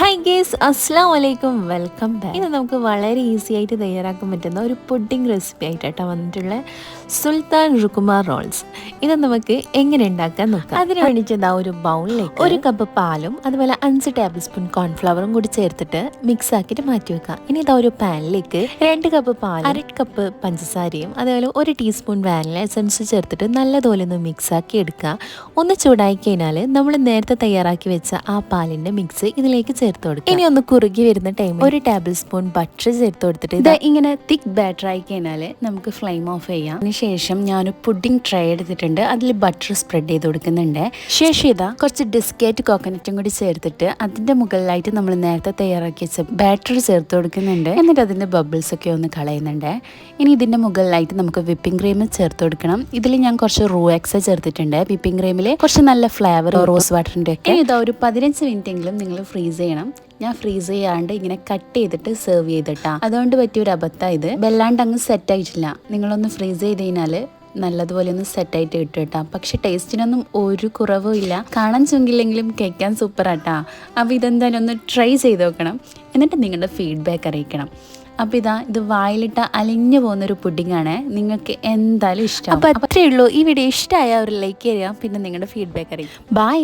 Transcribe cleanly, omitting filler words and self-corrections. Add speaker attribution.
Speaker 1: Hi guys, അസ്സാം വലൈക്കും, welcome back. ഇത് നമുക്ക് വളരെ ഈസി ആയിട്ട് തയ്യാറാക്കാൻ പറ്റുന്ന ഒരു പുഡിംഗ് റെസിപ്പി ആയിട്ടാണ് വന്നിട്ടുള്ള സുൽത്താൻ റുക്കുമാർ റോൾസ്. ഇത് നമുക്ക് എങ്ങനെ ഉണ്ടാക്കാൻ നോക്കാം. അതിന് വേണ്ടിയിട്ട് ഇതാ ഒരു ബൗളിലേക്ക് 1 കപ്പ് പാലും അതുപോലെ 5 ടേബിൾ സ്പൂൺ കോൺഫ്ലവറും കൂടി ചേർത്തിട്ട് മിക്സ് ആക്കിയിട്ട് മാറ്റി വെക്കാം. ഇനി ഇതാ ഒരു പാനിലേക്ക് 2 കപ്പ് പാൽ, 1/2 കപ്പ് പഞ്ചസാരയും അതുപോലെ 1 ടീസ്പൂൺ വാനില എസൻസ് ചേർത്തിട്ട് നല്ലതുപോലെ ഒന്ന് മിക്സ് ആക്കി എടുക്കുക. ഒന്ന് ചൂടായി കഴിഞ്ഞാൽ നമ്മൾ നേരത്തെ തയ്യാറാക്കി വെച്ച ആ പാലിന്റെ മിക്സ് ഇതിലേക്ക് ചേർത്ത് കൊടുക്കുക. ഇനി ഒന്ന് കുറുകി വരുന്ന ടൈമിൽ 1 ടേബിൾ സ്പൂൺ ബട്ടർ ചേർത്ത് കൊടുത്തിട്ട് ഇത് ഇങ്ങനെ തിക്ക് ബാറ്റർ ആയി കഴിഞ്ഞാൽ നമുക്ക് ഫ്ലെയിം ഓഫ് ചെയ്യാം. അതിനുശേഷം ഞാൻ പുഡിംഗ് ട്രേ എടുത്തിട്ടുണ്ട്, അതിൽ ബട്ടർ സ്പ്രെഡ് ചെയ്ത് കൊടുക്കുന്നുണ്ട്. ശേഷം ഇതാ കുറച്ച് ഡിസ്കേറ്റ് കോക്കനറ്റും കൂടി ചേർത്തിട്ട് അതിന്റെ മുകളിലായിട്ട് നമ്മൾ നേരത്തെ തയ്യാറാക്കി വെച്ച ബാറ്റർ ചേർത്ത് കൊടുക്കുന്നുണ്ട്. എന്നിട്ട് അതിന്റെ ബബിൾസ് ഒക്കെ ഒന്ന് കളയുന്നുണ്ട്. ഇനി ഇതിന്റെ മുകളിലായിട്ട് നമുക്ക് വിപ്പിംഗ് ക്രീം ചേർത്ത് കൊടുക്കണം. ഇതിൽ ഞാൻ കുറച്ച് റൂ എക്സ് ചേർത്തിട്ടുണ്ട്. വിപ്പിംഗ് ക്രീമിൽ കുറച്ച് നല്ല ഫ്ലേവർ റോസ് വാട്ടറിന്റെ ഒക്കെ. ഇതാ ഒരു 15 മിനിറ്റ് എങ്കിലും നിങ്ങൾ ഫ്രീസ് ചെയ്യണം. ഞാൻ ഫ്രീസ് ചെയ്യാണ്ട് ഇങ്ങനെ കട്ട് ചെയ്തിട്ട് സെർവ് ചെയ്തിട്ടാ. അതുകൊണ്ട് പറ്റിയൊരു അബദ്ധം ഇത്. വെല്ലാണ്ട് അങ്ങ് സെറ്റ് ആയിട്ടില്ല. നിങ്ങളൊന്ന് ഫ്രീസ് ചെയ്ത് കഴിഞ്ഞാൽ നല്ലതുപോലെ ഒന്ന് സെറ്റായിട്ട് കിട്ടും കേട്ടോ. പക്ഷെ ടേസ്റ്റിനൊന്നും ഒരു കുറവും ഇല്ല. കാണാൻ ചുങ്കില്ലെങ്കിലും കഴിക്കാൻ സൂപ്പറാട്ടാ. അപ്പോൾ ഇതെന്തായാലും ഒന്ന് ട്രൈ ചെയ്ത് നോക്കണം. എന്നിട്ട് നിങ്ങളുടെ ഫീഡ്ബാക്ക് അറിയിക്കണം. അപ്പോൾ ഇത് വായിലിട്ട അലിഞ്ഞു പോകുന്നൊരു പുഡിംഗാണ്. നിങ്ങൾക്ക് എന്തായാലും ഇഷ്ടം. അപ്പോൾ അത്രയേ ഉള്ളൂ. ഈ വീഡിയോ ഇഷ്ടമായ ഒരു ലൈക്ക് ചെയ്യുക, പിന്നെ നിങ്ങളുടെ ഫീഡ്ബാക്ക് അറിയിക്കും. ബൈ.